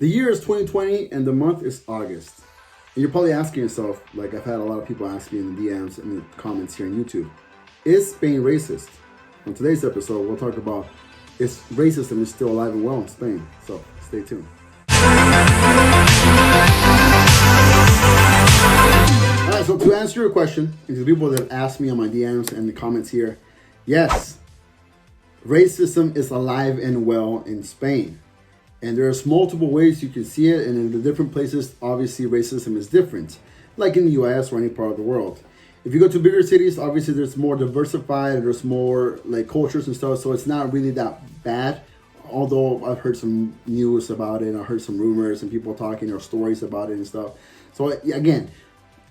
The year is 2020 and the month is August. And you're probably asking yourself, like I've had a lot of people ask me in the DMs and the comments here on YouTube, is Spain racist? On today's episode, we'll talk about if racism is still alive and well in Spain. So stay tuned. Alright, so to answer your question, and to the people that have asked me on my DMs and the comments here, yes, racism is alive and well in Spain. And there's multiple ways you can see it, and in the different places, obviously racism is different, like in the US or any part of the world. If you go to bigger cities, obviously there's more diversified, there's more like cultures and stuff, so it's not really that bad. Although I've heard some news about it, I heard some rumors and people talking or stories about it and stuff. So again,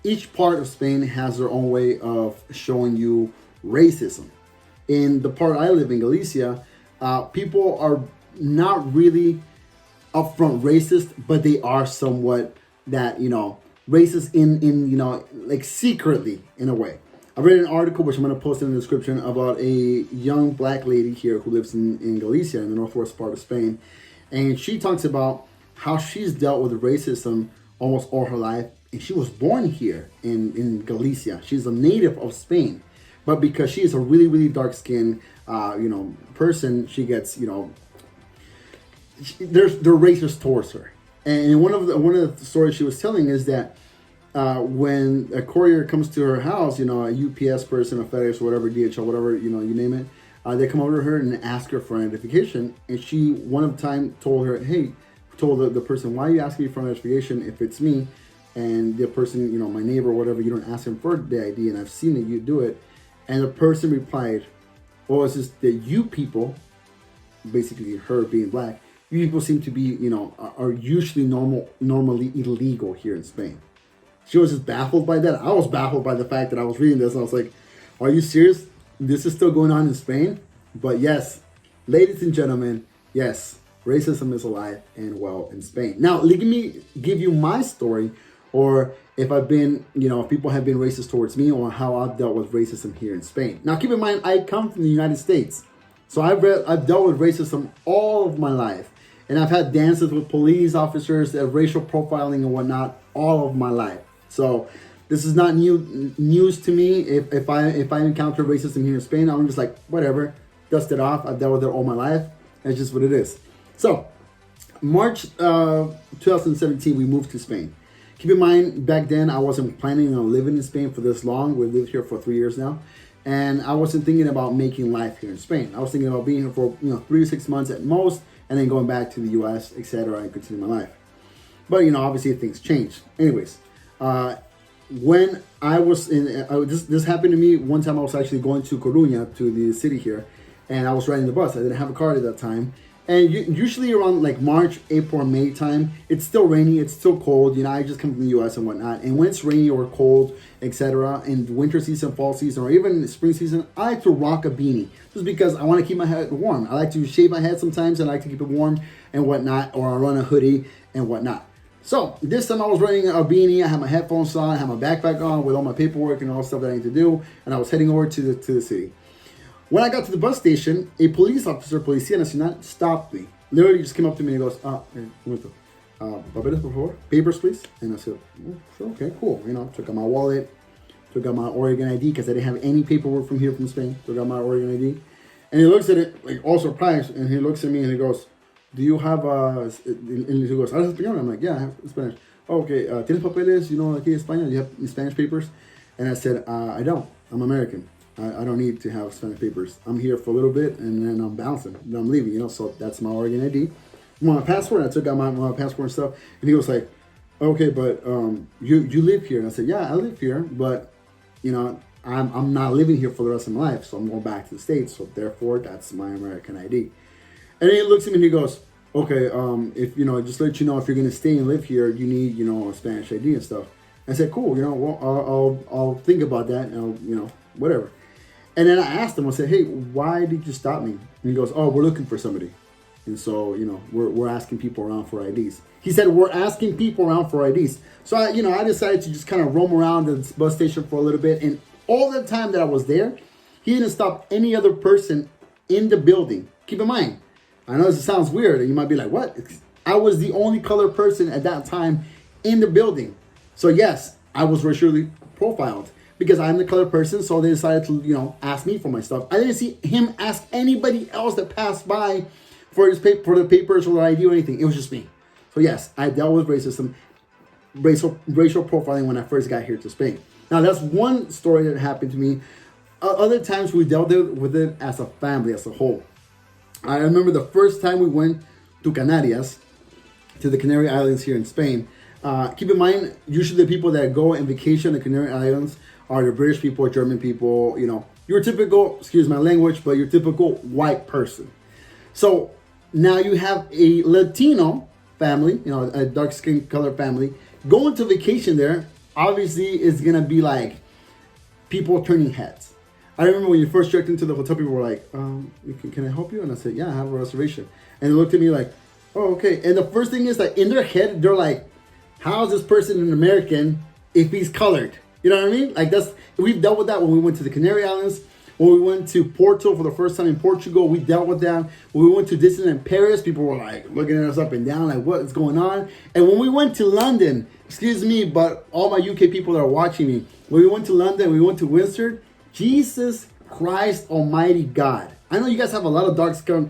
each part of Spain has their own way of showing you racism. In the part I live in, Galicia, people are not really upfront racist, but they are somewhat that, racist in like secretly in a way. I read an article, which I'm going to post in the description, about a young black lady here who lives in Galicia, in the northwest part of Spain. And she talks about how she's dealt with racism almost all her life. And she was born here in Galicia. She's a native of Spain. But because she is a really, really dark-skinned, person, she gets, they're racist towards her. And one of the stories she was telling is that when a courier comes to her house, a UPS person, a FedEx, or whatever, DHL, whatever, you name it, they come over to her and ask her for an identification. And she, one of the time, told the person, why are you asking me for an identification if it's me? And the person, my neighbor or whatever, you don't ask him for the ID, and I've seen that you do it. And the person replied, well, it's just that you people, basically her being black, you people seem to be, are usually normally illegal here in Spain. She was just baffled by that. I was baffled by the fact that I was reading this, and I was like, are you serious? This is still going on in Spain? But yes, ladies and gentlemen, yes, racism is alive and well in Spain. Now, let me give you my story, or if I've been, if people have been racist towards me, or how I've dealt with racism here in Spain. Now, keep in mind, I come from the United States. So I've dealt with racism all of my life. And I've had dances with police officers, racial profiling and whatnot, all of my life. So this is not news to me. If I encounter racism here in Spain, I'm just like, whatever, dust it off. I've dealt with it all my life. That's just what it is. So March 2017, we moved to Spain. Keep in mind, back then I wasn't planning on living in Spain for this long. We lived here for 3 years now. And I wasn't thinking about making life here in Spain. I was thinking about being here for 3 to 6 months at most, and then going back to the US, etc., and continue my life. But obviously things change. Anyways, when I was in, this happened to me one time. I was actually going to Coruña, to the city here, and I was riding the bus. I didn't have a car at that time. And usually around like March, April, May time, it's still rainy, it's still cold. I just come from the US and whatnot. And when it's rainy or cold, etc., in winter season, fall season, or even spring season, I like to rock a beanie just because I want to keep my head warm. I like to shave my head sometimes, and I like to keep it warm and whatnot, or I run a hoodie and whatnot. So this time I was wearing a beanie, I had my headphones on, I had my backpack on with all my paperwork and all the stuff that I need to do, and I was heading over to the city. When I got to the bus station, a police officer, Policía Nacional, stopped me. Literally just came up to me and he goes, papeles, por favor? Papers, please? And I said, sure, okay, cool. Took out my wallet, took out my Oregon ID, because I didn't have any paperwork from here from Spain. Took out my Oregon ID. And he looks at it, like, all surprised, and he looks at me and he goes, do you have, and he goes, ¿hablas español? I'm like, yeah, I have Spanish. Oh, okay, ¿tienes papeles, aquí in España? Do you have Spanish papers? And I said, I don't. I'm American. I don't need to have Spanish papers. I'm here for a little bit, and then I'm bouncing. Then I'm leaving, so that's my Oregon ID. My passport, I took out my passport and stuff, and he was like, okay, but you live here? And I said, yeah, I live here, but, I'm not living here for the rest of my life, so I'm going back to the States, so therefore, that's my American ID. And then he looks at me and he goes, okay, if, just let you know, if you're going to stay and live here, you need, a Spanish ID and stuff. I said, cool, well, I'll think about that, and I'll, whatever. And then I asked him, I said, hey, why did you stop me? And he goes, oh, we're looking for somebody. And so, we're asking people around for IDs. He said, we're asking people around for IDs. So, I decided to just kind of roam around the bus station for a little bit. And all the time that I was there, he didn't stop any other person in the building. Keep in mind, I know this sounds weird, and you might be like, what? I was the only colored person at that time in the building. So yes, I was racially profiled because I'm the colored person. So they decided to, ask me for my stuff. I didn't see him ask anybody else that passed by for the papers or the ID or anything. It was just me. So yes, I dealt with racism, racial profiling when I first got here to Spain. Now that's one story that happened to me. Other times we dealt with it as a family, as a whole. I remember the first time we went to Canarias, to the Canary Islands here in Spain. Keep in mind, usually the people that go on vacation in the Canary Islands are the British people, German people, your typical, excuse my language, but your typical white person. So now you have a Latino family, a dark skin color family, going to vacation there. Obviously, it's going to be like people turning heads. I remember when you first checked into the hotel, people were like, can I help you? And I said, yeah, I have a reservation. And they looked at me like, oh, okay. And the first thing is that in their head, they're like, how is this person an American if he's colored? You know what I mean? Like we've dealt with that when we went to the Canary Islands, when we went to Porto for the first time in Portugal, we dealt with that. When we went to Disneyland Paris, people were like looking at us up and down, like what is going on? And when we went to London, excuse me, but all my UK people that are watching me, when we went to London, we went to Windsor, Jesus Christ Almighty God. I know you guys have a lot of dark skin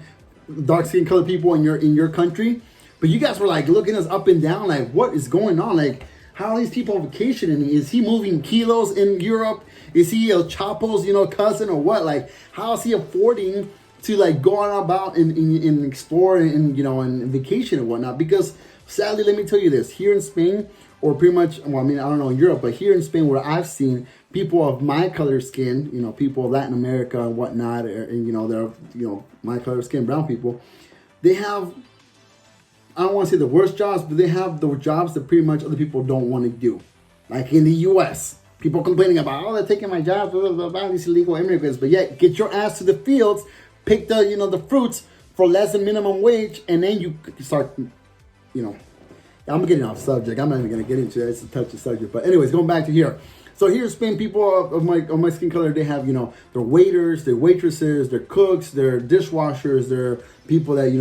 colored people in your country, but you guys were like looking us up and down, like what is going on? Like how are these people on vacation? And is he moving kilos in Europe? Is he El Chapo's cousin or what? Like how is he affording to like go on about and explore and vacation and whatnot? Because sadly, let me tell you this: here in Spain, or pretty much, I don't know in Europe, but here in Spain, where I've seen people of my color skin, people of Latin America and whatnot, and they're my color skin, brown people, they have, I don't want to say the worst jobs, but they have the jobs that pretty much other people don't want to do. Like in the U.S., people complaining about, they're taking my job, blah, blah, blah, blah, these illegal immigrants. But yet, get your ass to the fields, pick the fruits for less than minimum wage, and then you start, I'm getting off subject. I'm not even going to get into it. It's a touchy subject. But anyways, going back to here. So here in Spain, people of my skin color, they have, their waiters, their waitresses, their cooks, their dishwashers, their people that,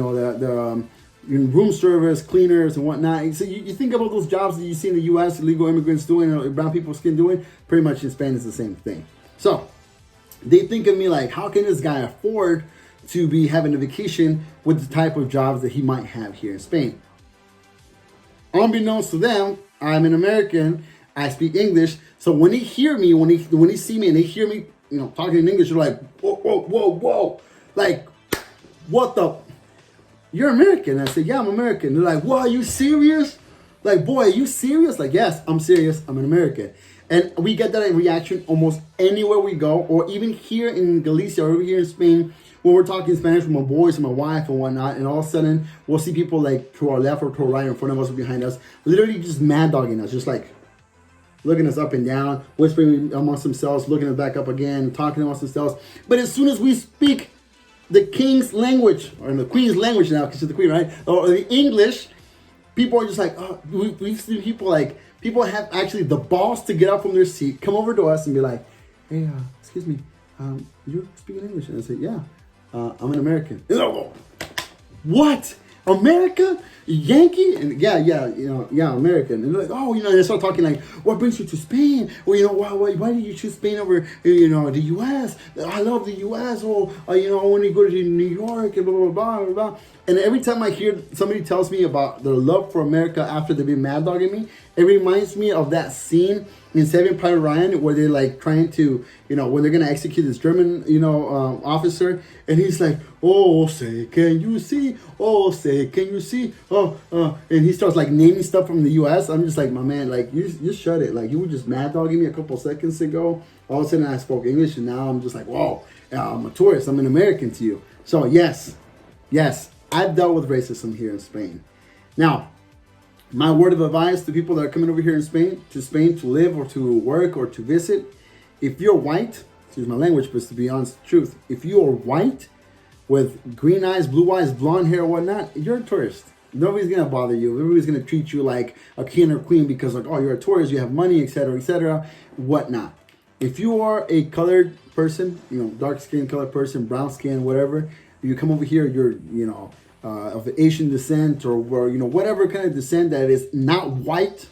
the room service, cleaners and whatnot. So you think about those jobs that you see in the U.S., illegal immigrants doing, or brown people's skin doing, pretty much in Spain is the same thing. So they think of me like, how can this guy afford to be having a vacation with the type of jobs that he might have here in Spain? Unbeknownst to them, I'm an American. I speak English. So when they hear me, when they see me and they hear me, talking in English, they're like, whoa, whoa, whoa, whoa. Like, what the? You're American. I said, yeah, I'm American. They're like, what, are you serious? Like, boy, are you serious? Like, yes, I'm serious. I'm an American. And we get that reaction almost anywhere we go, or even here in Galicia, or over here in Spain, when we're talking Spanish with my boys and my wife and whatnot, and all of a sudden, we'll see people like to our left or to our right, in front of us or behind us, literally just mad dogging us, just like looking us up and down, whispering amongst themselves, looking us back up again, talking amongst themselves. But as soon as we speak the king's language, or the queen's language now, because she's the queen, right? Or the English, people are just like, we've seen people have actually the balls to get up from their seat, come over to us and be like, hey, excuse me, you're speaking English? And I say, yeah, I'm an American. And they'll go, what? America? Yankee? And yeah, American. And they're like, and they start talking like, what brings you to Spain? Or, why did you choose Spain over, the U.S.? I love the U.S. I want to go to New York and blah, blah, blah, blah, blah. And every time I hear somebody tells me about their love for America after they've been mad dogging me, it reminds me of that scene in Saving Private Ryan where they're like trying to, when they're going to execute this German, officer. And he's like, oh, say, can you see? Oh, say, can you see? And he starts like naming stuff from the U.S. I'm just like, my man, like, you just shut it. Like, you were just mad dogging me a couple seconds ago. All of a sudden I spoke English and now I'm just like, whoa, I'm a tourist. I'm an American to you. So yes, I've dealt with racism here in Spain. Now, my word of advice to people that are coming over here in Spain to live or to work or to visit, if you're white, excuse my language, but to be honest, the truth, if you are white with green eyes, blue eyes, blonde hair, whatnot, you're a tourist. Nobody's going to bother you. Everybody's going to treat you like a king or queen because like, you're a tourist, you have money, etc., whatnot. If you are a colored person, dark skin, colored person, brown skin, whatever, you come over here, you're, of Asian descent or whatever kind of descent that is not white,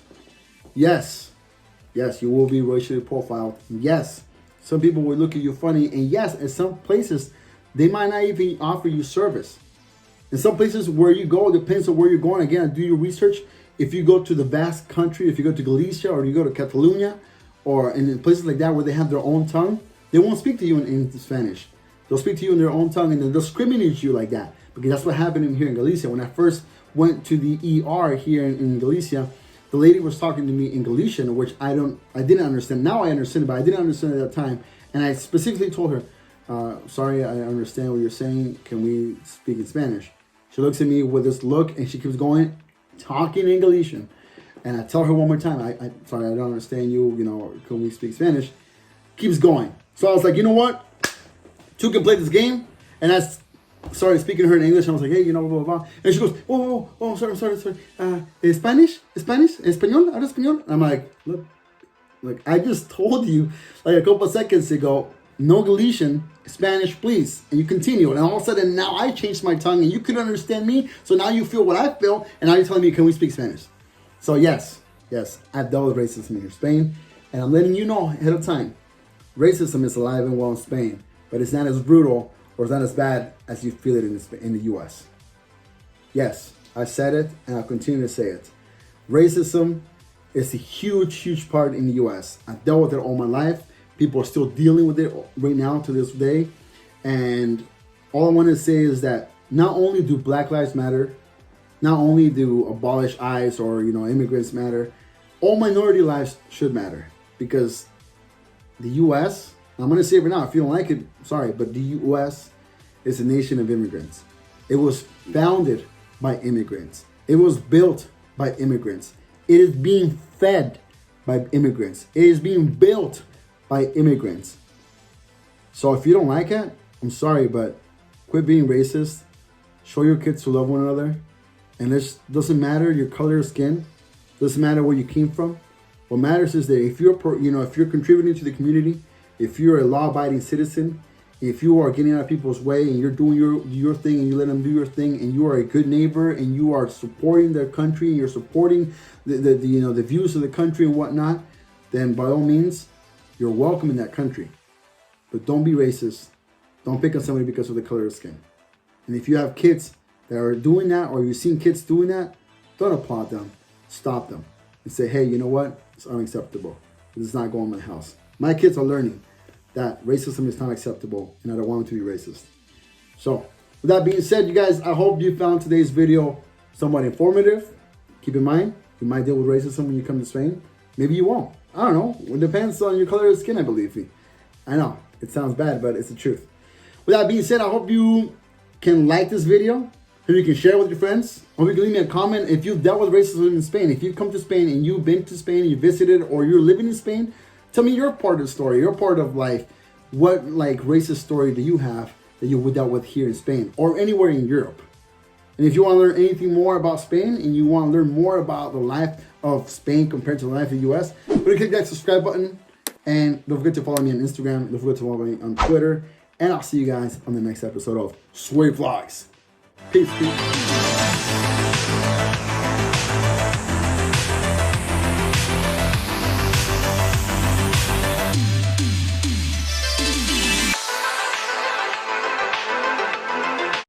yes, you will be racially profiled. Yes, some people will look at you funny, and yes, in some places they might not even offer you service. In some places where you go, depends on where you're going. Again, do your research. If you go to the Basque country, if you go to Galicia, or you go to Catalonia, or in places like that where they have their own tongue, they won't speak to you in Spanish. They'll speak to you in their own tongue, and they'll discriminate you like that. Because that's what happened here in Galicia. When I first went to the ER here in Galicia, the lady was talking to me in Galician, which I didn't understand. Now I understand, but I didn't understand at that time. And I specifically told her, sorry, I understand what you're saying. Can we speak in Spanish? She looks at me with this look, and she keeps going, talking in Galician. And I tell her one more time, sorry, I don't understand you. Can we speak Spanish? Keeps going. So I was like, you know what? Two can play this game. And I started speaking to her in English. And I was like, hey, blah, blah, blah. And she goes, oh, sorry. Spanish? Español? ¿Hablas español? And I'm like, look, I just told you like a couple of seconds ago, no Galician, Spanish, please. And you continue. And all of a sudden, now I changed my tongue and you could understand me. So now you feel what I feel. And now you're telling me, can we speak Spanish? So yes, I've dealt with racism in Spain. And I'm letting you know ahead of time, racism is alive and well in Spain. But it's not as brutal or it's not as bad as you feel it in the U.S. Yes, I said it and I'll continue to say it. Racism is a huge part in the U.S. I've dealt with it all my life. People are still dealing with it right now to this day. And all I want to say is that not only do Black Lives Matter, not only do abolish ICE or, immigrants matter, all minority lives should matter. Because the U.S., I'm going to say it right now, if you don't like it, sorry, but the U.S. is a nation of immigrants. It was founded by immigrants. It was built by immigrants. It is being fed by immigrants. It is being built by immigrants. So if you don't like it, I'm sorry, but quit being racist. Show your kids to love one another. And it doesn't matter your color of skin. Doesn't matter where you came from. What matters is that if you're contributing to the community, if you're a law-abiding citizen, if you are getting out of people's way and you're doing your thing and you let them do your thing, and you are a good neighbor and you are supporting their country and you're supporting the views of the country and whatnot, then by all means, you're welcome in that country. But don't be racist. Don't pick on somebody because of the color of skin. And if you have kids that are doing that, or you've seen kids doing that, don't applaud them. Stop them and say, hey, you know what? It's unacceptable. This is not going in my house. My kids are learning that racism is not acceptable, and I don't want them to be racist. So, with that being said, you guys, I hope you found today's video somewhat informative. Keep in mind, you might deal with racism when you come to Spain. Maybe you won't. I don't know. It depends on your color of skin, I believe. I know, it sounds bad, but it's the truth. With that being said, I hope you can like this video. Hope you can share it with your friends. Hope you can leave me a comment if you've dealt with racism in Spain. If you've come to Spain and you've been to Spain and you visited, or you're living in Spain, tell me your part of the story, your part of life. What racist story do you have that you dealt with here in Spain or anywhere in Europe? And if you want to learn anything more about Spain and you want to learn more about the life of Spain compared to the life of the US, please click that subscribe button, and don't forget to follow me on Instagram. Don't forget to follow me on Twitter. And I'll see you guys on the next episode of Sway Vlogs. Peace.